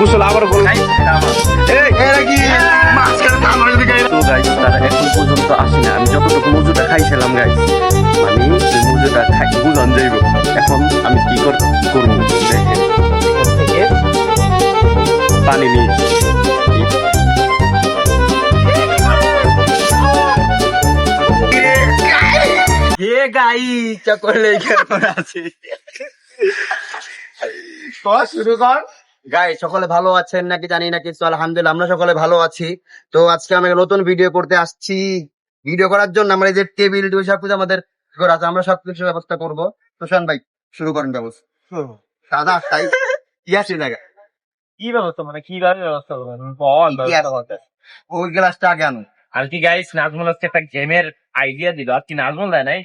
গোসল আবার বল তো গাইস তারা এখন পর্যন্ত আসে না। আমি যতটুকু মজুটা খাইছিলাম গাইস, মানে ওই মজুটা খাই বুঝান যাইব। এখন আমি কি করবো দেখেন, থেকে পানি নিয়ে সকলে ভালো আছেন নাকি জানি না কিছু, আলহামদুলিল্লাহ আমরা সকলে ভালো আছি। তো আজকে আমি নতুন ভিডিও করতে আসছি। ভিডিও করার জন্য আমরা এই যে টেবিল সবকিছু আমাদের করা আছে, আমরা সবকিছু ব্যবস্থা করবো। সুশান্ত ভাই শুরু করেন ব্যবস্থা। দাদা তাই কি আছে জায়গা কি ব্যবস্থা মানে কিভাবে ব্যবস্থা করবেন? ওই গ্লাসটা আগে আনো। আর কি গাইস, নাজমুল হচ্ছে একটা গেমের আইডিয়া দিল। আর কি নাজমুল দেয় নাই,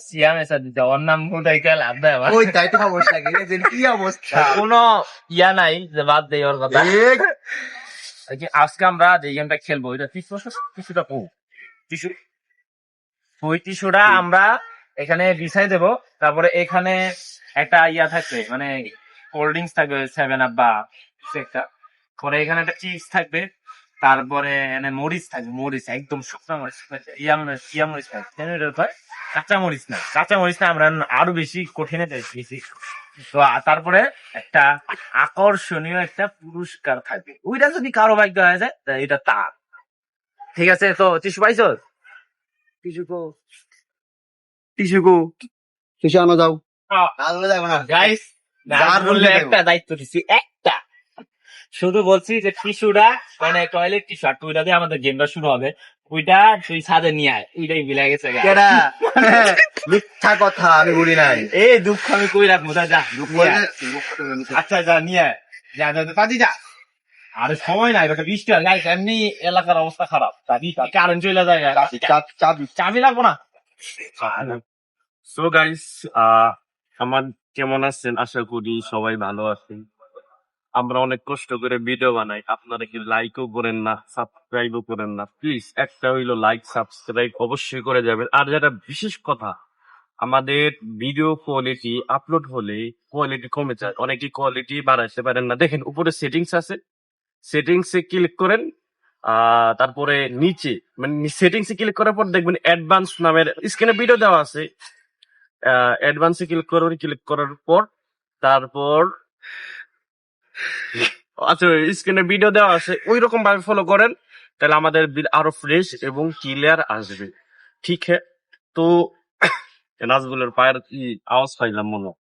সিয়াম এসে দিতে। ওর নাম উঠাইতে লাভ দেয় আমার। ওই তাই তো অবস্থা কি অবস্থা, কোনো ইয়া নাই যে বাদ দেয় ওর কথা। আর কি আজকে আমরা যে গেমটা খেলবো এটা টিস্যুটা টিস্যু, ওই টিস্যুটা আমরা এখানে বিছাই দেবো। তারপরে এখানে একটা ইয়া থাকবে, মানে কোল্ড ড্রিঙ্কস থাকবে 7 আপ বা কিছু একটা। পরে এখানে একটা চিপস থাকবে, তারপরে এনে মরিচ থাকবে, মরিচ একদম শুকনো মরিচ, ইয়া মরিচ থাকবে, কাঁচা মরিচ না, কাঁচা মরিচ না, আমরা আরো বেশি কঠিনে বেশি। তো তারপরে একটা আকর্ষণীয় একটা পুরস্কার থাকবে, ওইটা যদি কারো ভাগ্য হয়ে যায় এটা তার। ঠিক আছে, তো টিস্যু পাইছো? টিস্যু আনো যাও। গাইস বললে একটা দায়িত্ব দিচ্ছি, একটা শুধু বলছি যে টিস্যুটা মানে টয়লেট টিস্যু, আর টুইটা দিয়ে আমাদের গেমটা শুরু হবে। ওইটা তুই ছাদে নিয়ে আয়, ওইটাই বিলা গেছে। মিথ্যা কথা আমি বলি নাই। এই দুঃখ আমি কই রাখবো, যা দুঃখ। আচ্ছা যা নিয়ে আয়, যা পাতি যা। আরে সময় নাই, বৃষ্টি হয় গাইস, এমনি এলাকার অবস্থা খারাপ, কারেন্ট চলে যায়। চাবি লাগবো না। সো গাইস, আমার কেমন আছেন? আশা করি সবাই ভালো আছেন। আমরা অনেক কষ্ট করে ভিডিও বানাই, আপনারা কি লাইকও করেন না, সাবস্ক্রাইবও করেন না। প্লিজ একটা হইলো লাইক সাবস্ক্রাইব অবশ্যই করে যাবেন। আর যেটা বিশেষ কথা, আমাদের ভিডিও কোয়ালিটি আপলোড হলে কোয়ালিটি কমে যায়, অনেকে কোয়ালিটি বাড়াইতে পারেন না। দেখেন উপরে সেটিংস আছে, সেটিংসে ক্লিক করেন, তারপরে নিচে মানে সেটিংসে ক্লিক করার পর দেখবেন অ্যাডভান্স নামের স্ক্রিনে ভিডিও দেওয়া আছে। অ্যাডভান্সে ক্লিক করবেন, ক্লিক করার পর তারপর আচ্ছা স্ক্রিনে ভিডিও দেওয়া আছে, ওই রকম ভাবে ফলো করেন, তাহলে আমাদের আরো ফ্রেশ এবং ক্লিয়ার আসবে। ঠিক হ্যাঁ? তো নাজবুলের পায়ের কি আওয়াজ পাইলাম মনে হয়।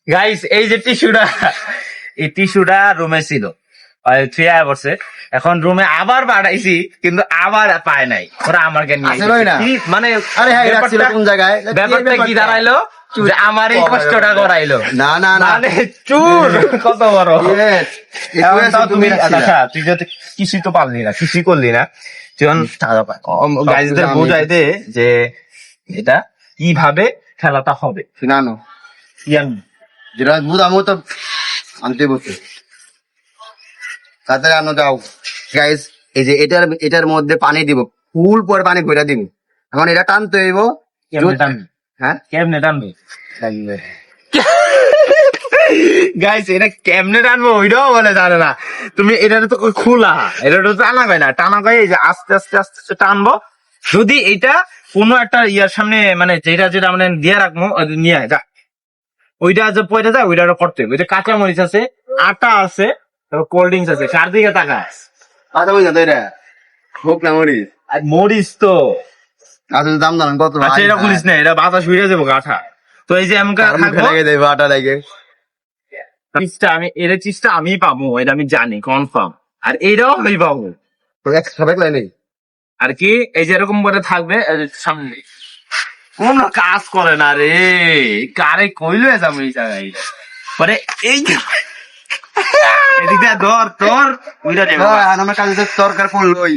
গাইস এই যে টিস্যুটা, এই টিস্যুটা রুমে ছিল, এখন রুমে আবার পাঠাইছি, কিন্তু আবার পায় নাই। ওরা আমার মানে ব্যাপারটা কি দাঁড়াইলো, আমার এই কষ্টটা করাইলো। না না না, চুর কত বড়। তুমি তুই যদি কিছুই তো পারলি না, কিছুই করলি না, গাইজদের বোঝাই দে যে এটা কিভাবে খেলাটা হবে। জানো যেটা বুঝামো তো আনতে বসে তাড়াতাড়ি আনো যাও। গাইজ এই যে এটার মধ্যে পানি দিব, ফুল পরে পানি ভরে দিব। এখন এটা টানতে হইব। হ্যাঁ কেমনে টানবে গাইস, এটা কেমনে টানবো ওইটাও বলে জানে না। তুমি এটা তো খোলা, এটা তো টানা হয় না, টানা হয় এই যে আস্তে আস্তে আস্তে আস্তে টানবো। যদি এটা কোনো একটা ইয়ার সামনে মানে যেটা মানে দিয়ে রাখবো নিয়ে যা, ওইটা যে পয়টা যায় ওইটা করতে হবে। ওই যে কাঁচা মরিচ আছে, আটা আছে, তারপর কোল্ড ড্রিঙ্কস আছে, চারদিকে টাকা আচ্ছা বুঝা তো এটা হোক না মরিচ মরিচ তো আচ্ছা দাম জানেন কত? আচ্ছা এটা বলিস না, এটা বাতাস হয়ে যাবো গাঠা। তো এই যে আটা লাগে চিজটা আমি এর চিজটা আমি পাবো, এটা আমি জানি কনফার্ম। আর এইটাও আমি পাবো নেই আর কি। এই যে এরকম করে থাকবে সামনে, কোন কাজ করে না রে, কারে কইলো যাবো এই জায়গায়। পরে এই এদিকে ধর তোর ওইটা আমার কাছে দরকার পড়লোই,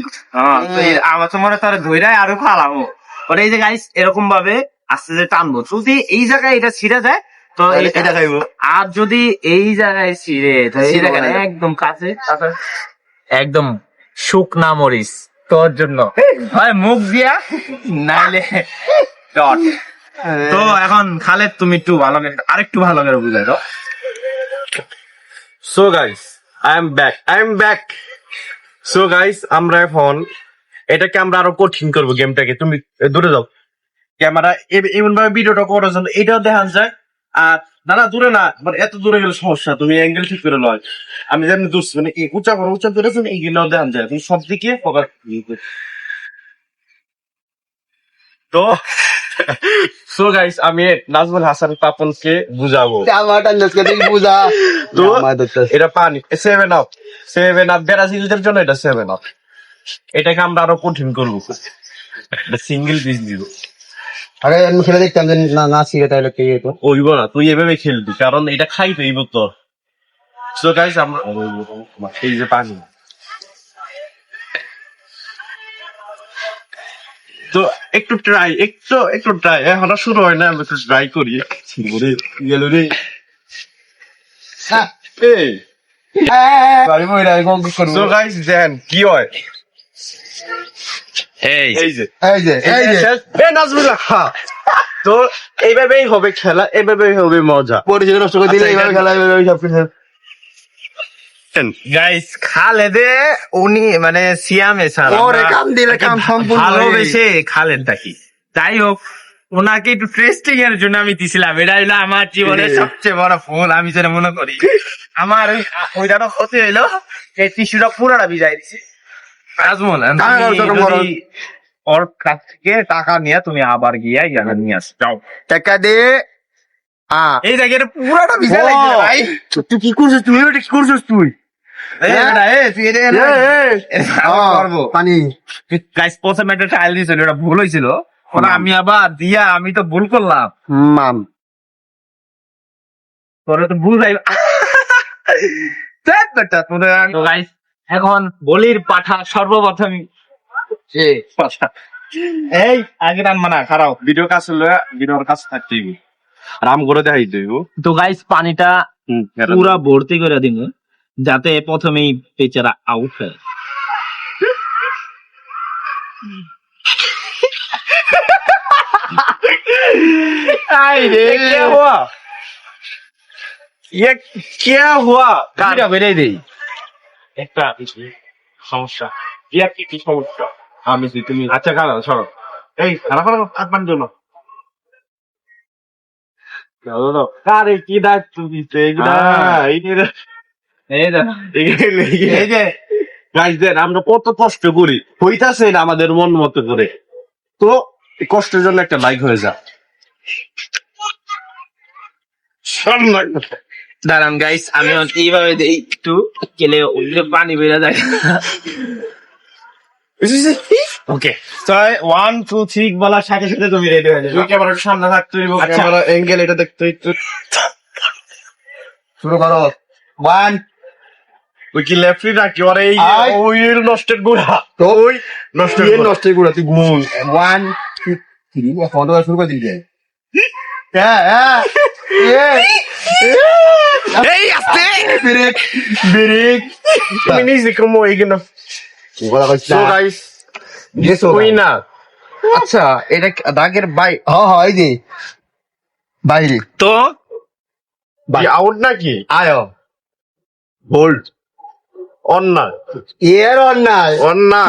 আমার তোমার তোর ধৈরায় আরো ফালাবো। পরে এই যে গাইস এরকম ভাবে আস্তে আস্তে টানবো। যদি এই জায়গায় এটা ছিঁড়ে যায় তো এটা খাইবো, আর যদি এই জায়গায় ছিঁড়ে একদম কাছে একদম শুকনা মরিচ তোর জন্য হয় মুখ দিয়া নাইলে ডট। তো এখন খালেদ তুমি একটু ভালো করে আরেকটু ভালো করে বুঝাই দাও। So guys I am back. So guys আমরা এখন এটাকে আমরা আরো কঠিন করবো গেমটাকে। তুমি দূরে যাও, ক্যামেরা এমন ভাবে ভিডিওটা করার জন্য এটাও দেখা যায়। আর দাদা দূরে না, মানে এত দূরে গেলে সমস্যা, তুমি অ্যাঙ্গেল ঠিক করে লয়। আমি যেমন দূর মানে উঁচা করো, উঁচা করেছেন এইগুলো দেখা যায়, তুমি সব দিকে ফোকাস। তো সো গাইস আমি নাজমুল হাসান পাপনকে বুঝাবো। বুঝা তো এটা পানি 7 আপ ব্রাজিলদের জন্য এটা 7 আপ। এটাকে আমরা আরো কঠিন করবো, সিঙ্গেল পিস দিব। আগে আমি খেলে দেখতাম যে না না ছিল তাহলে কি হতো। ওইব না, তুই এভাবে খেলবি কারণ এটা খাইতে হইব তো। সো গাইস আমরা এই যে পানি, তো একটু ট্রাই এখন আর শুরু হয় না, আমরা একটু ট্রাই করি। ওরে গেল রে এই। আমি মইরা গং করব। সো গাইস দেন কি হয়, এই এই যে এই যে এ নাজমুল্লাহ হ্যাঁ। তো এইভাবেই হবে খেলা, এইভাবেই হবে মজা। পরিচয় নষ্ট করে দিলে এইভাবে খেলা এইভাবে সব কিছু। গাইস খালেদে উনি মানে সিয়ামে স্যার ওরে কাম দিলে কাম সম্পূর্ণ ভালোবেসে খালেদটাকে। যাই হোক, ওনাকে একটু টেস্টিং এর জন্য আমি দিছিলাম। এটা হইলো আমার জীবনের সবচেয়ে বড় ভুল, আমি যেটা মনে করি। আমার ওইটা ক্ষতি হইলো, এই টিস্যুটা পুরোটা ভিজাই দিছে। নাজমুল, ওর কাছ থেকে টাকা নিয়ে তুমি আবার গিয়া ইয়ানা নিয়ে আস যাও। টাকা দে এই জায়গায় পুরোটা ভিজাই লাগছে ভাই। তুই কি করছিস, তুই এটা কি করছিস তুই? পানি গাইস প্রথমে একটা ট্রায়াল দিয়েছিল, ওটা ভুল হয়েছিল। ওরা আমি আবার দিয়া আমি তো ভুল করলাম, মাম তোরা তো ভুল যাই। তো গাইস এখন বলির পাঠা সর্বপ্রথম পাঠা। এই আগে রান মানা খারাপ ভিডিও কাছে লয়া ভিডিওর কাছে থাকতে হইব, রাম করে দেখাই দেব। তো গাইস পানিটা পুরা ভর্তি করে দিন যাতে প্রথমেই বেচারা আউট হয়। क्या हुआ ये क्या हुआ কাটা বেরে দেই একটা সমস্যা, ইয়ার কি সমস্যা আমি তুমি আচ্ছা খারাপ সরো এই খারাপ আত্মান জন্য আরে কি দায়িত্ব দিতে এগুলা এই যে গাইস দেন আমরা কত কষ্ট করি, হইতাছে না আমাদের মন মতো করে। তো এই কষ্টের জন্য একটা লাইক হয়ে যা। দাঁড়ান গাইস, আমি এইভাবে দেই একটু গেলে পানি বেড়ে যায়। ওকে, তো 1 2 3 বলার সাথে সাথে তুমি রেডি হয়ে যাবে। তুই ক্যামেরার সামনে থাকতে হইব, আচ্ছা। ক্যামেরা অ্যাঙ্গেল এটা দেখতে হইতো। শুরু করো। 1 ওই কি লেফট রাখি ওর এই ওই নষ্টের গুড়া তো ওই নষ্টের গুড়া। নষ্ট করে তুই ঘুম 1 2 3 এখন তো শুরু করে দিবি। হ্যাঁ এই আস্তে ব্রেক ব্রেক তুমি নিজে কমো এইগুলো। বলা কইছ সো গাইস গেছো ওই না আচ্ছা এটা দাগের বাই হ্যাঁ এই যে বাইরে তো আউট নাকি আয়ো হোল্ড অন না এর অন্যায় অন না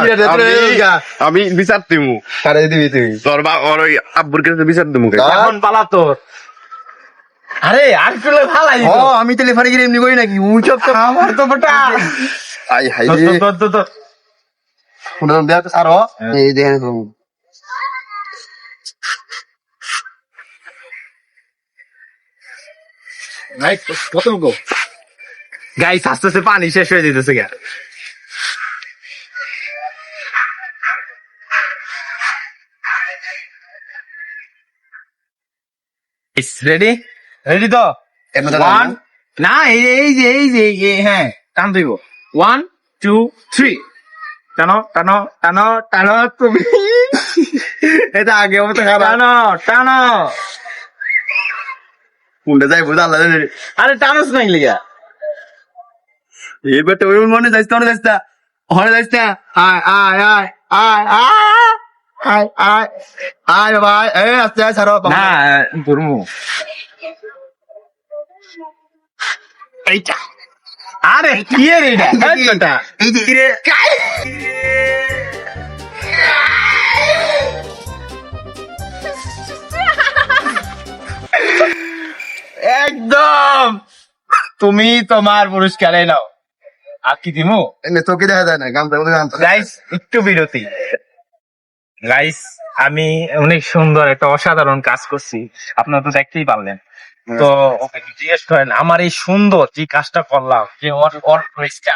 আমি বিচার দিমু কারে দিবি তুই তোর বা ওর ওই আব্বুর কাছে বিচার দিমু। এখন পালা তোর। আরে আর করলে ভালাই ও আমি তো লেফারি গিয়ে এমনি করি নাকি উচক তো আমার তো বটা আই হাই রে কোন দেয়া তো সারো এই দেখেন তো রাইট কত গো গাইস আস্তে আস্তে পানি শেষ হয়ে যেতেছে গা। রেডি রেডি তো ওয়ান না এই যে হ্যাঁ টান দিব 1 2 3 টানো টানো টানো টানো তুমি এটা আগে মতো টানো টানো কোনটা যাই বুঝা আল্লাহ জানে আরে টানোস নাই লিগা এই বেটা ওই মনে যাইছ না হরে যাইছ না আয় আয় আয় আয় আয় আয় আয় ভাই এ আস্তে আয় ছাড়ো না ধর্মু এইটা আরে কি এর এটা এটা এই যে রে একদম তুমি তোমার পুরস্কারে নাও আর কি দিমু এনে তোকে দেখা যায় না গামটার মধ্যে গামটা গাইস একটু বিরতি গাইস আমি অনেক সুন্দর একটা অসাধারণ কাজ করছি আপনারা তো দেখতেই পারলেন তো ওকে জিজ্ঞেস করেন আমার এই সুন্দর যে কাজটা করলাম যে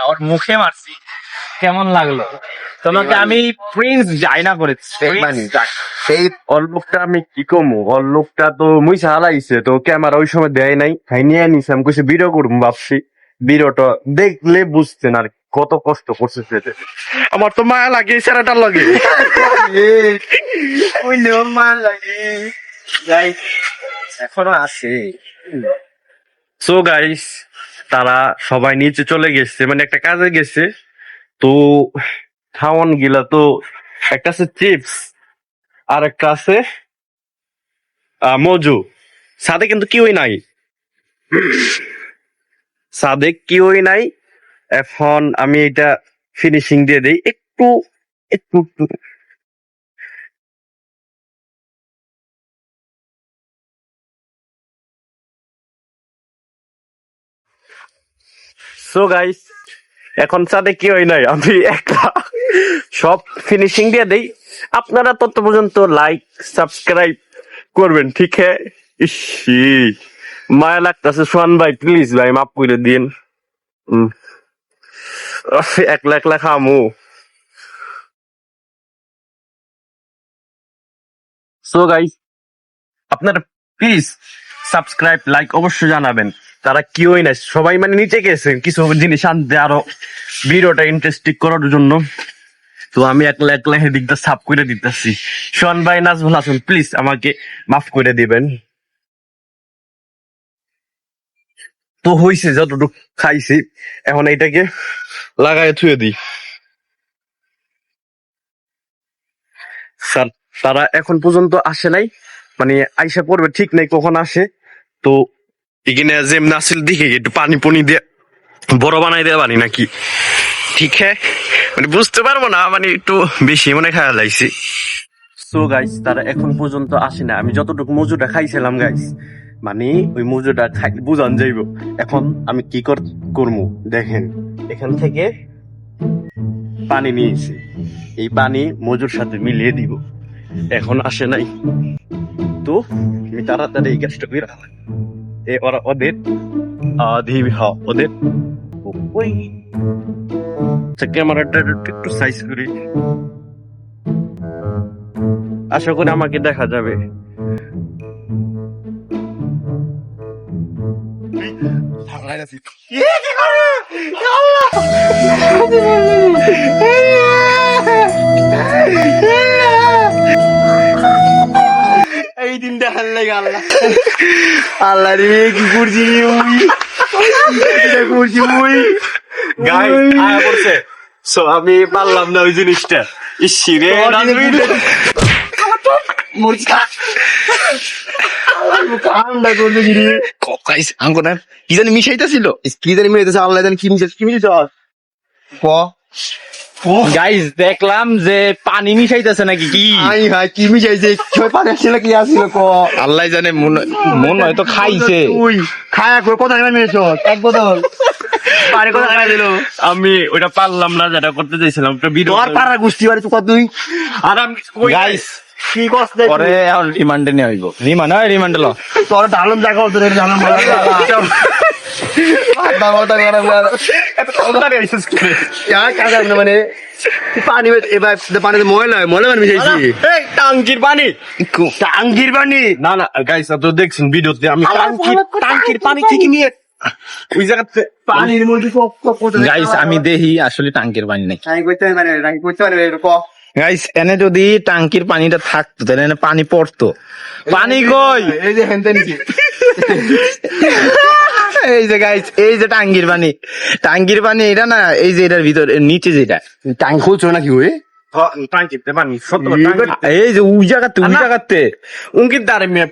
ওর মুখে মারছি কেমন লাগলো তোমাকে আমি প্রিন্স জাইনা করেছি এই ওর লোকটা আমি কি কমু ওর লোকটা তো মুই হারাইছে তো ক্যামেরা ওই সময় দেয় নাই খাই নিয়ে নিছে আমি কইছি ভিডিও করবো ভাবছি ভিডিওটা দেখলে বুঝতেন আর কত কষ্ট করছে সেটা আমার তো মায়া লাগে সেরাটার লাগে ওইলেও মার লাগে গাইস এখনো আছে সো গাইস তারা সবাই নিচে চলে গেছে মানে একটা কাজে গেছে তো খাওয়ান গিলা তো একটা আছে চিপস আর একটা আছে মজু সাদে কিন্তু কেউই নাই সাদে কেউই নাই এখন আমি এটা ফিনিশিং দিয়ে দেই একটু একটু সো গাইস এখন সাদে কেউই নাই আমি একা সব ফিনিশিং দিয়ে দেই আপনারা তত পর্যন্ত লাইক সাবস্ক্রাইব করবেন ঠিক হ্যাঁ ইসি মায়া লাগতেছে সোহান ভাই প্লিজ ভাই মাফ করে দিন একলা একলা খামু সো গাইস আপনারা প্লিজ সাবস্ক্রাইব লাইক অবশ্যই জানাবেন তারা কেউই নাই সবাই মানে নিচে গেছে কিছু জিনিস আনতে আরো ভিডিওটা ইন্টারেস্টিং করার জন্য তো আমি একলা একলা হেদিকটা সাফ করে দিতেছি শোন ভাই নাজমুল হাসান প্লিজ আমাকে মাফ করে দিবেন তো হইছে যতটুকু খাইছি এখন এইটাকে লাগাই থুয়ে দিই স্যার তারা এখন পর্যন্ত আসে নাই মানে আইসা পড়বে ঠিক নাই কখন আসে তো এখানে যেমন আসিল দিকে একটু পানি পনি দিয়ে বড় বানাই দেওয়া পানি নাকি ঠিক হ্যাঁ মানে বুঝতে পারবো না মানে একটু বেশি মনে খাওয়া লাগছে সো গাইস তারা এখন পর্যন্ত আসে না আমি যতটুকু মজুটা খাইছিলাম গাইস মানে ওই মজুটা খাই বুঝান যাইব এখন আমি কি করবো দেখেন এখান থেকে পানি নিয়েছি এই পানি মজুর সাথে মিলিয়ে দিব এখন আসে নাই তো আমি তাড়াতাড়ি এই গ্যাসটা করে রাখলাম ওরা ওদের ওদের ওই ক্যামেরাটা একটু সাইজ করি আশা করি আমাকে দেখা যাবে এই দিন দেখার লাগে আল্লাহ আল্লাহ রে কি করছি করছি মুই গাই আয়া পড়ছে সো আমি পারলাম না ওই জিনিসটা ইসি রে কামটা করছে কি রে গাইস আঙ্গুর কি জানি মিশাইতেছিল কি জানি মেয়েছে আল্লাহ জানি কি মিশে ক গাইস দেখলাম যে পানি মিশাইতেছে নাকি কি আই হাই কি মিশাইছে কি পানি আসছিল কি আসছিল ক আল্লাহ জানে মন হয়তো খাইছে তুই খায়া করে কথা মেরেছ এক বোতল পানি কথা খাই দিল আমি ওটা পারলাম না যেটা করতে চাইছিলাম একটা ভিডিও তোর পাড়া গোষ্ঠী বাড়ি তুই তুই আর আমি কই গাইস কি কষ্ট পরে এখন রিমান্ডে নিয়ে হইব রিমান্ড হয় রিমান্ডে ল তোর ঢালন জায়গা তোর ঢালন মানে পানি এবার পানিতে ময়লা ময়লা পানি মিশাইছি এই টাঙ্কির পানি টাঙ্গির পানি না না গাইস তো দেখছেন ভিডিওতে আমি টাঙ্কির পানি থেকে নিয়ে ওই জায়গাতে পানির মধ্যে গাইস আমি দেখি আসলে টাঙ্কির পানি নাই টাঙ্কি করতে পারে টাঙ্কি করতে পারে ক গাইস এনে যদি টাঙ্কির পানিটা থাকতো তাহলে এনে পানি পড়তো পানি কই এই যে হেনতে নিচে এই যে গাইস এই যে টাঙ্কির পানি এটা না এই যে এটার ভিতর নিচে যেটা টাঙ্কি খুলছো নাকি ওই টাঙ্কিতে পানি সত্য এই যে ওই জায়গাতে উনকির দ্বারে মেয়ে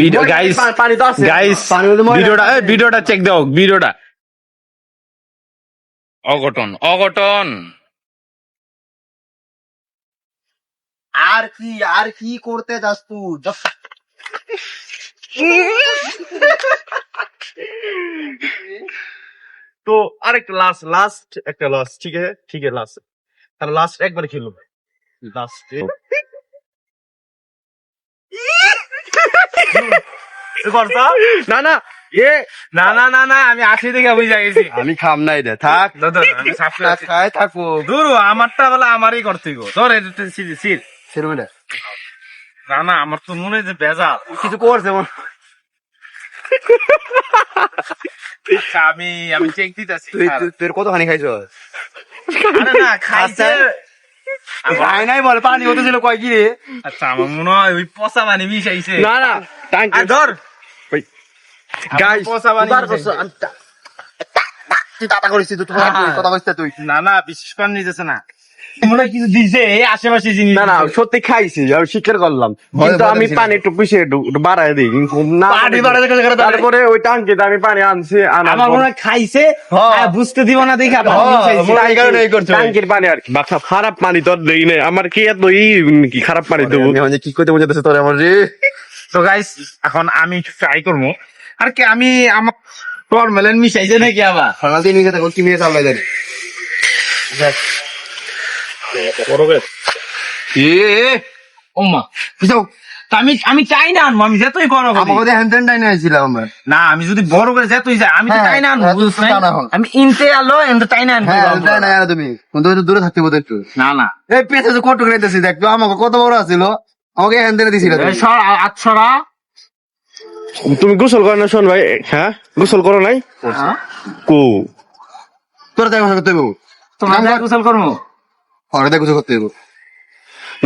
ভিডিও গাইস পানি তো আছে গাইস ভিডিওটা চেক দাও ভিডিওটা অঘটন আর কি করতে যাস তুই তো আরেকটা লাস্ট একটা লাস্ট ঠিক আছে লাস্ট তাহলে লাস্ট একবার খেলো লাস্টে না না না আমি আসি দেখে বুঝা গেছি আমি খাম নাই রে থাক আমি সাবস্ক্রাইব খায় থাকবো দূর আমারটা বলে আমারই করতে গো ধর সিট সেরকম না আমার তো মনে হয় যে বেজাল কিছু করছে আমি চেক দিতেছি তোর কতখানি খাইছ না খাইছে খাই নাই বল পানি হতে ছিল কয় কি রে আচ্ছা আমার মনে হয় ওই পচা পানি মিশাইছে না টাঙ্কি আর ধর গাইস পচা পানি মিশাইছে। তুই টাটা করিস তুই কথা কইছ তুই না বিশ্বাস কর নিতেছে না মনে হয় কিছু দিছে এই আশেপাশে জিনিস না সত্যি খাইছি আমি স্বীকার করলাম কিন্তু ভয় আমি পেয়েছিলাম। পানি একটু পিছিয়ে একটু বাড়াই দিই কিন্তু না পানি বাড়াই দিই, কেন? তারপরে ওই টাঙ্কিতে আমি পানি আনছি আমার মনে হয় খাইছে বুঝতে দিব না দেখে আবার মিশাইছে। মনে হয় এই কারণে এই করছো। টাঙ্কির পানি আর কি বাচ্চা খারাপ পানি তো আর দেই না আমার কি এত কি খারাপ পানি দেবো কি করতে বোঝাতেছে তোর আমার রে তো গাইস এখন আমি ট্রাই করবো আর কি আমি আমার ফরমেলেন মিশাইছে নাকি আবার ফার্মাল দিন মিশে থাকো কি মিশে চালাই দেন ওমা বুঝছো তা আমি চাই না আনবো আমি যেতই বড় করি আমাকে হ্যান্ড টাইম আইছিলাম আমার না আমি যদি বড় করে যেতই যাই আমি তো হ্যাঁ, চাই না আনবো হ্যাঁ, বুঝছো তো টানা হল। আমি ইনতে আলো এনতে চাই না আনবো হ্যাঁ হ্যান্ড টাইম না তুমি কিন্তু একটু দূরে থাকতে বোধ একটু না এই পেছে যে কত করে দিতেছি দেখ তো আমাকে কত বড় আছিল আমাকে হ্যান্ড টাইম দিছিল এই সর আটছড়া তুমি গোসল করো না শোন ভাই হ্যাঁ গোসল করো নাই কো তোর তাই কথা করতে হইব তোমরা যা গোসল করবো হরে তাই কিছু করতে হইব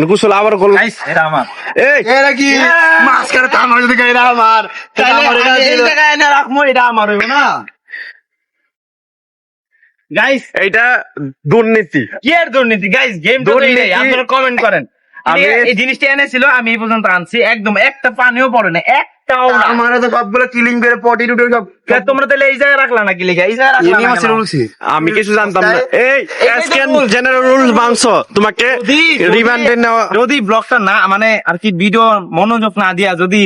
গোসল আবার করো গাইস এটা আমার এই এরা কি মাছ কাটে তা আমার যদি গাইরা আমার তাইলে আমি এই জায়গায় এনে রাখবো এটা আমার হইব না গাইস এইটা দুর্নীতি কি এর দুর্নীতি গাইস গেম তো দুর্নীতি। এইটাই আপনারা কমেন্ট করেন আমি আমি- এই জিনিসটা এনেছিল আমি এই পর্যন্ত আনছি একদম একটা পানিও পড়ে না একটাও না আমার তো সবগুলো কিলিং করে পটি টুটি সব কে তোমরা তাহলে এই জায়গায় রাখলা নাকি লিখে এই জায়গায় রাখলা এমনি না মাছের কেন? বলছি আমি কিছু জানতাম না এই এইটাই তো আজকের rules। জেনারেল রুলস ভাঙছো তোমাকে যদি- রিমান্ডে নেওয়া যদি ব্লগটা না মানে আর কি ভিডিও মনোযোগ না দিয়া যদি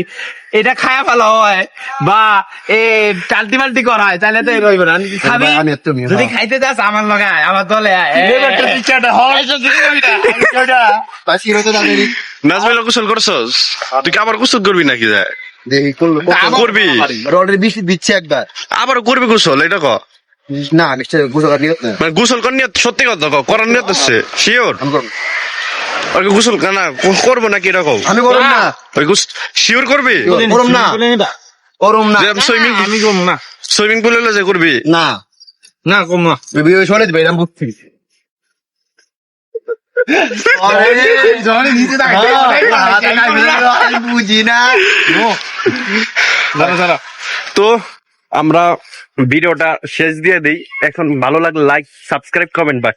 এটা খায়া ফেলা হয় বা এ টাল্টি মাল্টি করা হয় তাহলে তো এই রইবে না খাবি আমি আর তুমি, যদি হ্যাঁ। খাইতে যাস আমার লগে আয়, আমার দলে আয়। একটা পিকচারটা হয় পাশি রইতে দাঁড়িয়ে নাজমিলা গোসল করছস তুই কি আবার গোসল করবি নাকি যায় দেখি করলো করবি অলরেডি বৃষ্টি দিচ্ছে একবার আবার করবি গোসল এটা ক না নিশ্চয় বুঝো নিয়ত না মানে গোসল কর নিয়ত সত্যি কথা ক করার নিয়ত হচ্ছে শিওর আমি করবো ওকে গোসল না করবো নাকি এরকম আমি করব না ওই শিওর করবি করব না করব না সুইমিং আমি কম না সুইমিং পুলে যে করবি না না কম না ভিডিও শুনে দিবে এরকম বুঝছি আমি বুঝি না তো আমরা ভিডিওটা শেষ দিয়ে দিই এখন ভালো লাগলে লাইক সাবস্ক্রাইব কমেন্ট বাই